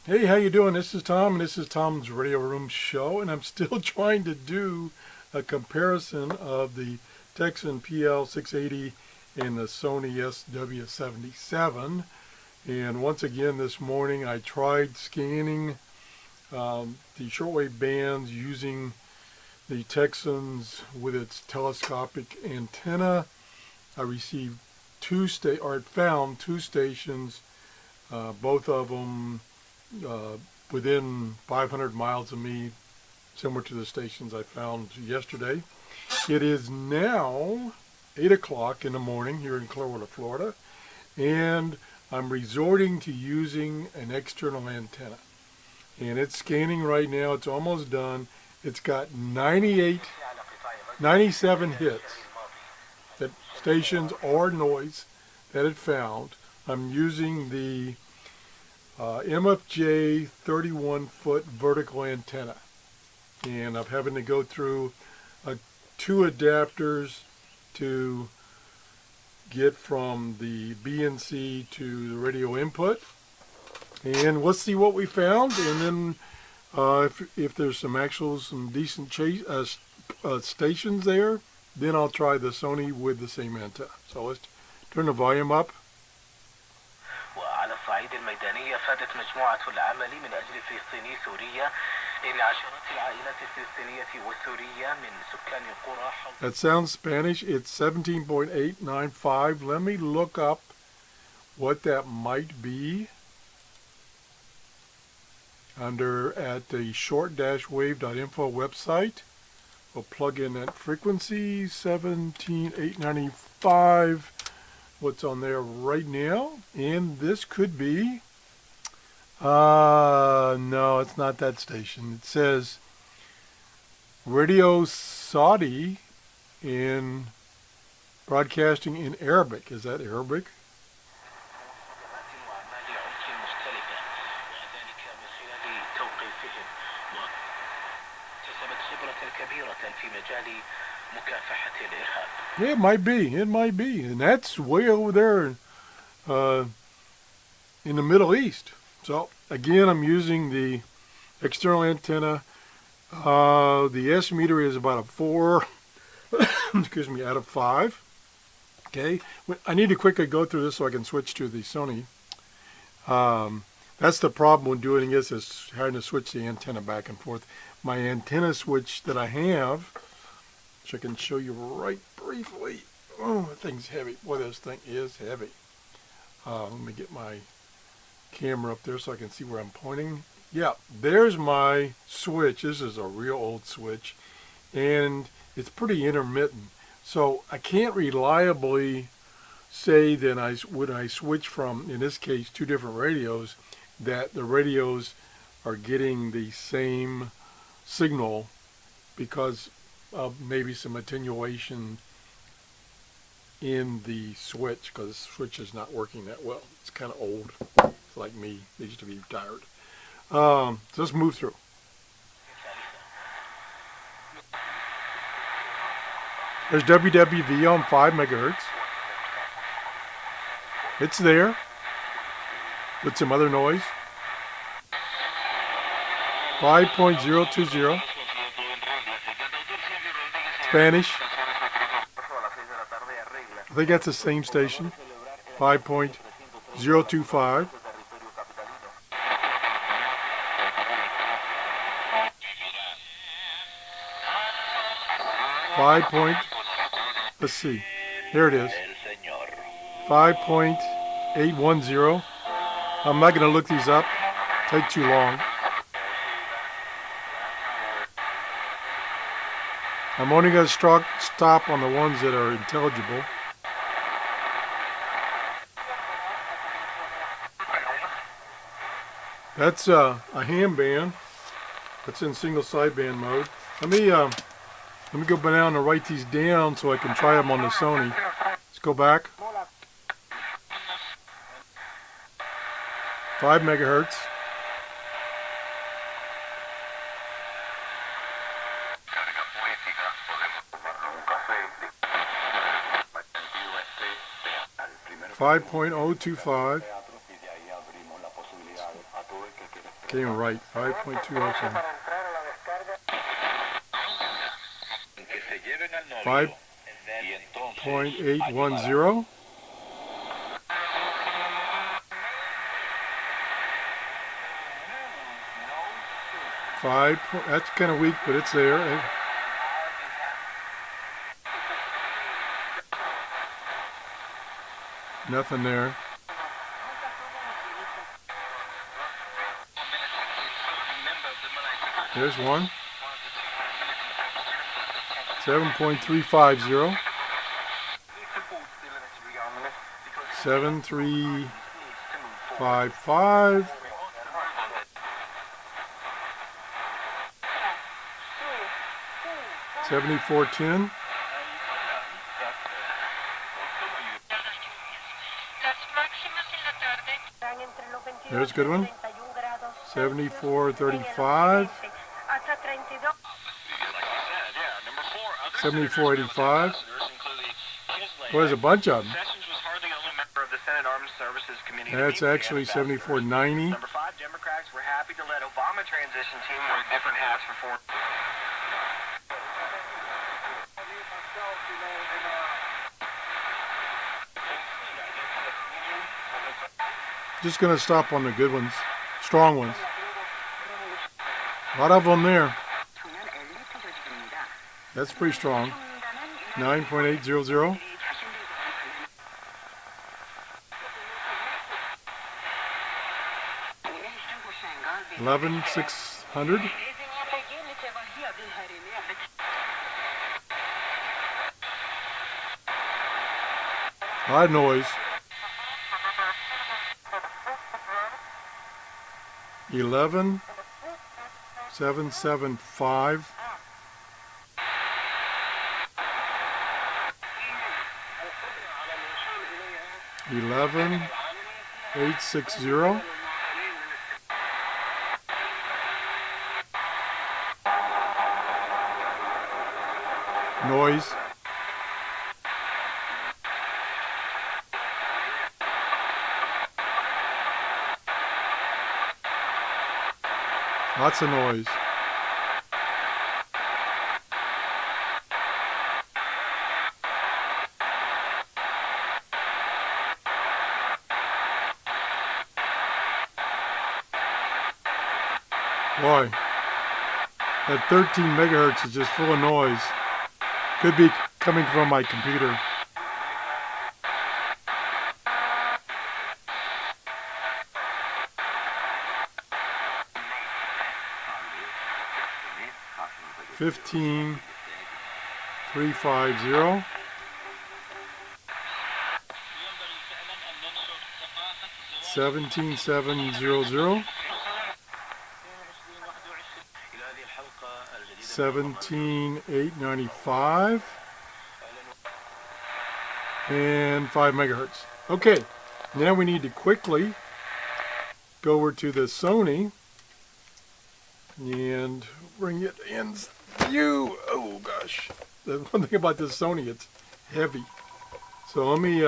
Hey, how you doing? This is Tom, and this is Tom's Radio Room Show, and I'm still trying to do a comparison of the Tecsun Pl-680 and the Sony SW77. And once again this morning I tried scanning the shortwave bands using the Tecsun's with its telescopic antenna. I received found two stations, both of them within 500 miles of me, similar to the stations I found yesterday. It is now 8 o'clock in the morning here in Clearwater, Florida, and I'm resorting to using an external antenna. And it's scanning right now. It's almost done. It's got 97 hits, that stations or noise that it found. I'm using the MFJ 31-foot vertical antenna, and I'm having to go through two adapters to get from the BNC to the radio input. And let's see what we found, and then if there's some decent stations there, then I'll try the Sony with the same antenna. So let's turn the volume up. وعلى الصعيد الميداني أفادت مجموعة العمل من أجل فلسطيني سورية إن عشرات العائلات الفلسطينية والسورية من سكان القرى. That sounds Spanish. It's 17.895. Let me look up what that might be at the short-wave.info website. We'll plug in that frequency, 17.895. What's on there right now, and this could be no, it's not that station. It says Radio Saudi in broadcasting in Arabic. Is that Arabic? Yeah, it might be. It might be. And that's way over there in the Middle East. So, again, I'm using the external antenna. The S meter is about a 4, excuse me, out of 5. Okay. I need to quickly go through this so I can switch to the Sony. That's the problem with doing this, is having to switch the antenna back and forth. My antenna switch that I have, which I can show you right briefly. Oh, that thing's heavy. Boy, this thing is heavy. Let me get my camera up there so I can see where I'm pointing. Yeah, there's my switch. This is a real old switch, and it's pretty intermittent. So I can't reliably say that when I switch from, in this case, two different radios, that the radios are getting the same signal because of maybe some attenuation in the switch, because the switch is not working that well. It's kind of old. It's like me. It used to be retired. So let's move through. There's WWV on 5 megahertz. It's there with some other noise. 5.020. Spanish. I think that's the same station. 5.025. Let's see. There it is. 5.810. I'm not going to look these up. Take too long. I'm only going to stop on the ones that are intelligible. That's a ham band. That's in single sideband mode. Let me go down and write these down so I can try them on the Sony. Let's go back. 5 megahertz. $5.025. Came right. 5.207. 5.810. 5. That's kind of weak, but it's there. Nothing there. There's one. 7.350. 7355. 7410. There's a good one. 7435. 7485. Well, there's a bunch of them. That's actually 7490. Number 5, Democrats were happy to let Obama transition team wear different hats for foreign. Just going to stop on the good ones, strong ones. A lot of them there. That's pretty strong. 9.800. 11,600. A lot of noise. 11,775. 11,860. 'Noise. Lots of noise. Boy, that 13 megahertz is just full of noise. Could be coming from my computer. $15,350. 17,700. 17,895. And 5 megahertz. Okay, now we need to quickly go over to the Sony and bring it in view. Oh gosh, the one thing about this Sony, it's heavy. So let me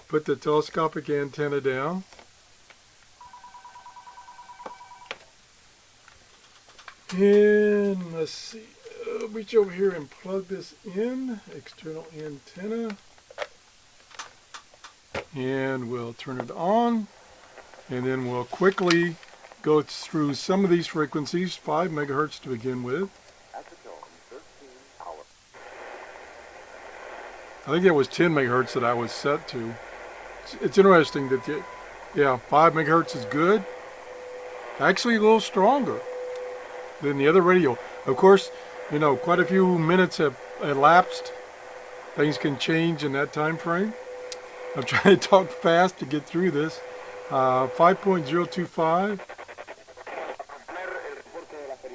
put the telescopic antenna down. And let's see, reach over here and plug this in, external antenna. And we'll turn it on. And then we'll quickly go through some of these frequencies, 5 megahertz to begin with. I think that was 10 megahertz that I was set to. It's interesting that, yeah, 5 megahertz is good. Actually a little stronger than the other radio. Of course, you know, quite a few minutes have elapsed. Things can change in that time frame. I'm trying to talk fast to get through this. 5.025.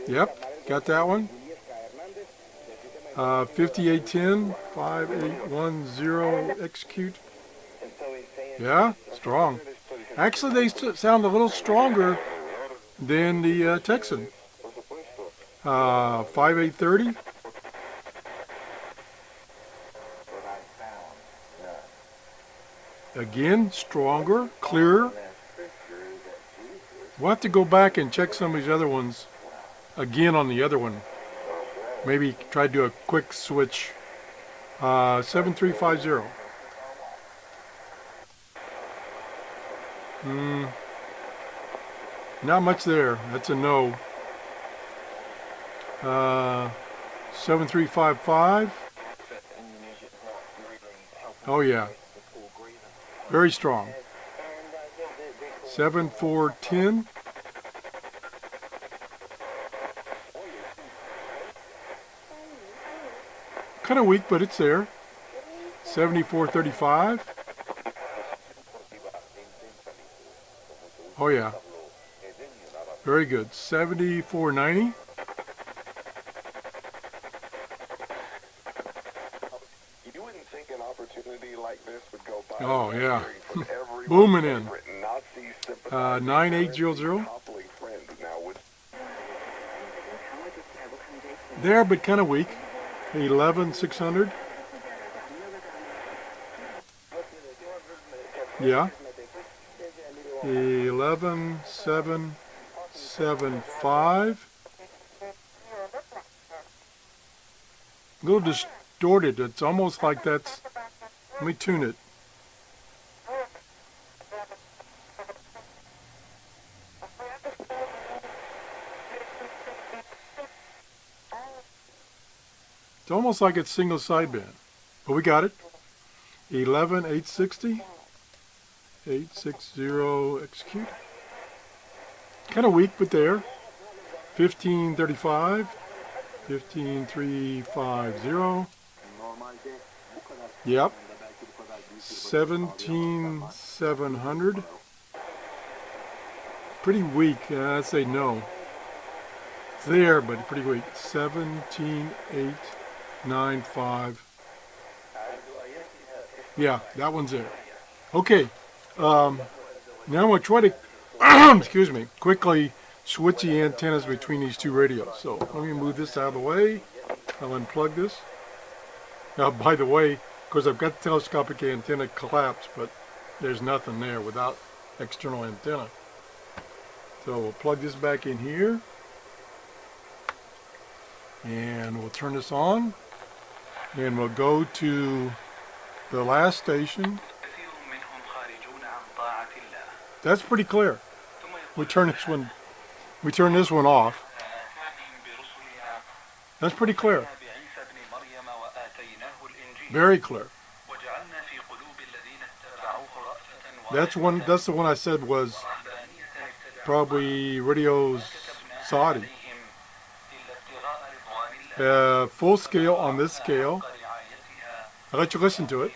Yep, got that one. 5810, 5810, execute. Yeah, strong. Actually, they sound a little stronger than the Tecsun. 5830. Again, stronger, clearer. We'll have to go back and check some of these other ones again on the other one. Maybe try to do a quick switch. 7350. Not much there. That's a no. 7355. Oh yeah. Very strong. 7410. Kind of weak, but it's there. 7435. Oh yeah. Very good. 7490. You wouldn't think an opportunity like this would go by. Oh yeah. Booming in. 9800. There, but kind of weak. 11600. Yeah. 11775. A little distorted. It's almost like that's. Let me tune it. It's almost like it's single sideband, but we got it. 11860. 860 execute. Kind of weak, but there. 15350. 15350. Yep. 17700. Pretty weak. I'd say no. It's there, but pretty weak. 17895. Yeah, that one's there. Okay. Now I'm going to try to, excuse me, quickly switch the antennas between these two radios. So let me move this out of the way. I'll unplug this. Now, by the way, of course, I've got the telescopic antenna collapsed, but there's nothing there without external antenna. So we'll plug this back in here. And we'll turn this on. And we'll go to the last station. That's pretty clear. We turn this one off. That's pretty clear. Very clear. That's the one I said was probably Radio Saudi. Full scale on this scale. I'll let you listen to it.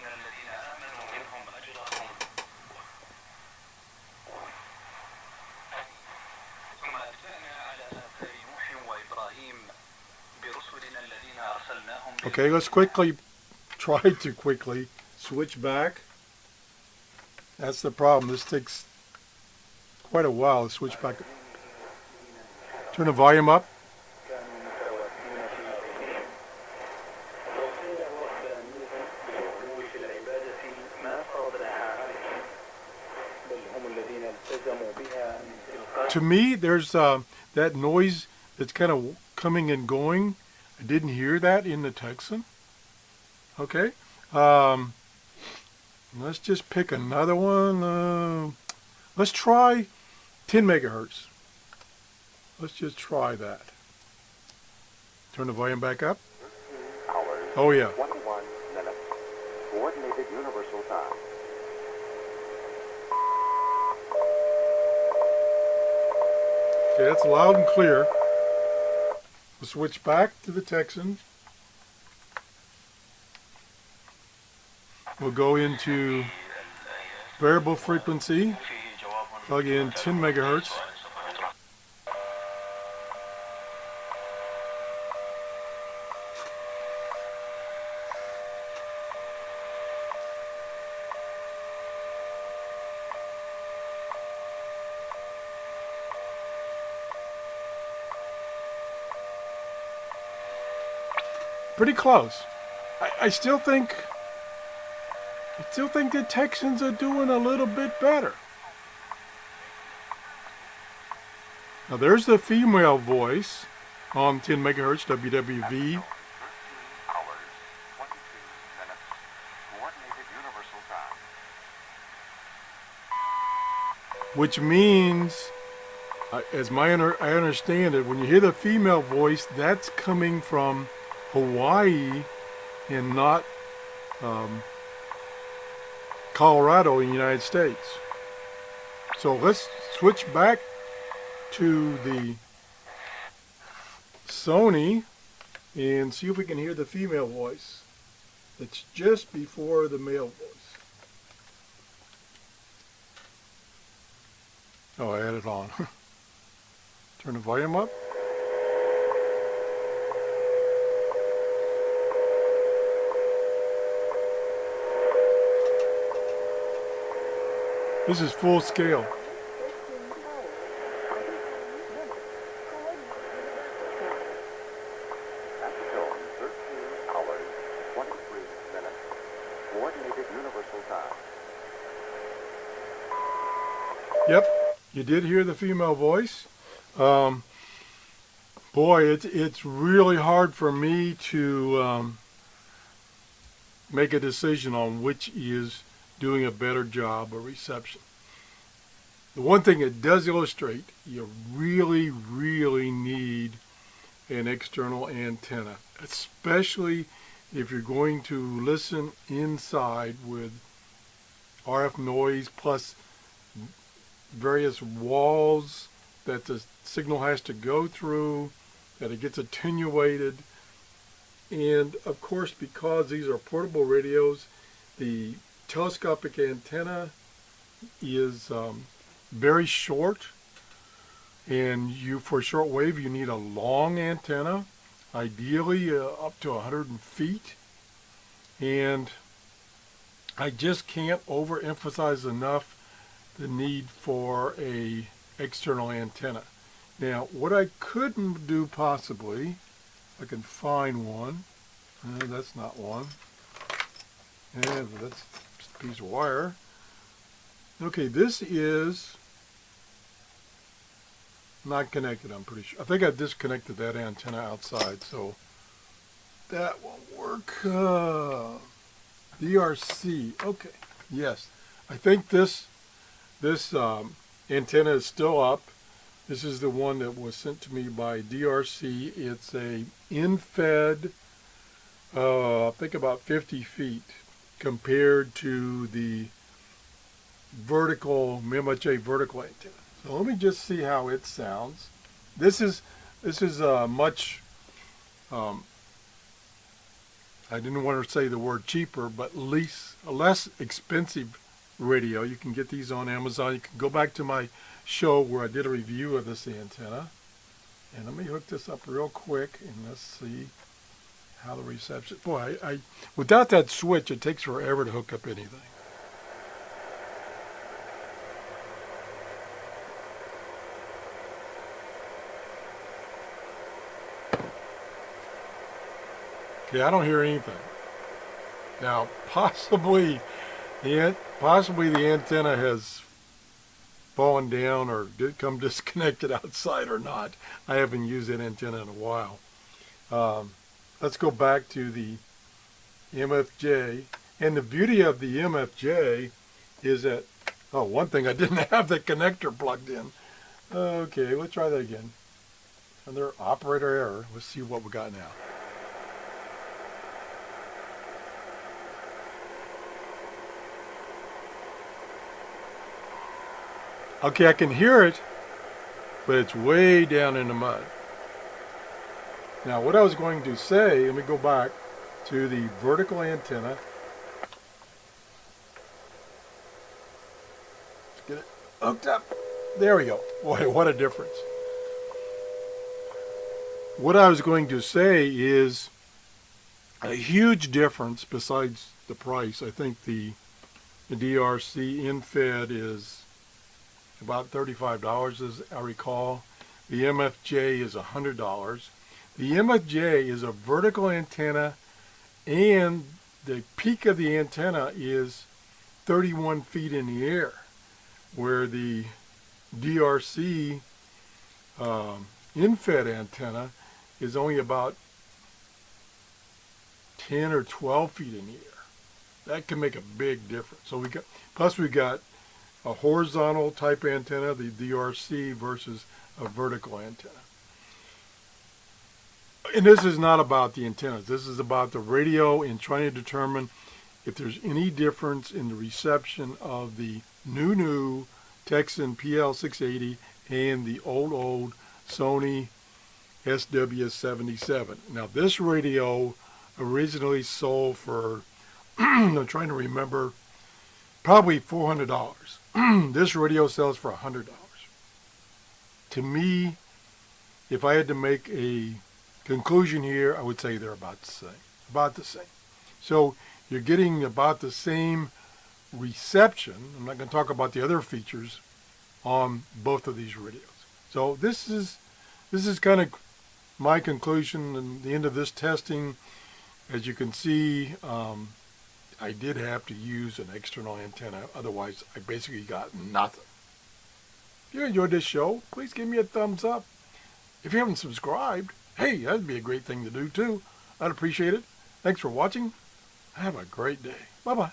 Okay, let's try to quickly switch back. That's the problem. This takes quite a while to switch back. Turn the volume up. To me, there's that noise that's kind of coming and going. I didn't hear that in the Tecsun. Okay. Let's just pick another one. Let's try 10 megahertz. Let's just try that. Turn the volume back up. Oh yeah. 21 minutes. Coordinated universal time. Okay, that's loud and clear. We'll switch back to the Tecsun. We'll go into variable frequency. Plug in 10 megahertz. Pretty close. I still think the Texans are doing a little bit better. Now there's the female voice on 10 megahertz WWV. 13 hours, 22 minutes, coordinated universal time. Which means, as I understand it, when you hear the female voice, that's coming from Hawaii and not Colorado in the United States. So let's switch back to the Sony and see if we can hear the female voice. It's just before the male voice. Oh, I had it on. Turn the volume up. This is full scale. At the tone, 13 hours, 23 minutes, coordinated universal time. Yep, you did hear the female voice. Boy, it's really hard for me to make a decision on which is doing a better job of reception. The one thing it does illustrate, you really, really need an external antenna, especially if you're going to listen inside with RF noise plus various walls that the signal has to go through, that it gets attenuated. And of course, because these are portable radios, the telescopic antenna is very short, and for shortwave you need a long antenna, ideally up to 100 feet. And I just can't overemphasize enough the need for a external antenna. Now, what I couldn't do possibly, I can find one. That's not one. And that's just a piece of wire. Okay, this is not connected, I'm pretty sure. I think I disconnected that antenna outside, so that won't work. DRC, okay, yes. I think this antenna is still up. This is the one that was sent to me by DRC. It's a in-fed, I think about 50 feet compared to the vertical, MMHA vertical antenna. So let me just see how it sounds. This is much, I didn't want to say the word cheaper, but less expensive radio. You can get these on Amazon. You can go back to my show where I did a review of this antenna. And let me hook this up real quick and let's see how the reception. Boy, I without that switch, it takes forever to hook up anything. Okay, I don't hear anything. Now, possibly the antenna has fallen down or did come disconnected outside or not. I haven't used that antenna in a while. Let's go back to the MFJ. And the beauty of the MFJ is that, oh, one thing, I didn't have the connector plugged in. Okay, let's try that again. Another operator error. Let's see what we got now. Okay, I can hear it, but it's way down in the mud. Now, what I was going to say, let me go back to the vertical antenna. Let's get it hooked up. There we go. Boy, what a difference. What I was going to say is a huge difference besides the price. I think the DRC in-fed is about $35 as I recall. The MFJ is $100. The MFJ is a vertical antenna and the peak of the antenna is 31 feet in the air, where the DRC in-fed antenna is only about 10 or 12 feet in the air. That can make a big difference. So we got a horizontal type antenna, the DRC, versus a vertical antenna. And this is not about the antennas. This is about the radio and trying to determine if there's any difference in the reception of the new Tecsun Pl-680 and the old Sony SW77. Now this radio originally sold for, I'm trying to remember, probably $400. This radio sells for $100. To me, if I had to make a conclusion here, I would say they're about the same. About the same. So you're getting about the same reception. I'm not going to talk about the other features on both of these radios. So this is kind of my conclusion and the end of this testing. As you can see, I did have to use an external antenna. Otherwise, I basically got nothing. If you enjoyed this show, please give me a thumbs up. If you haven't subscribed, hey, that'd be a great thing to do too. I'd appreciate it. Thanks for watching. Have a great day. Bye-bye.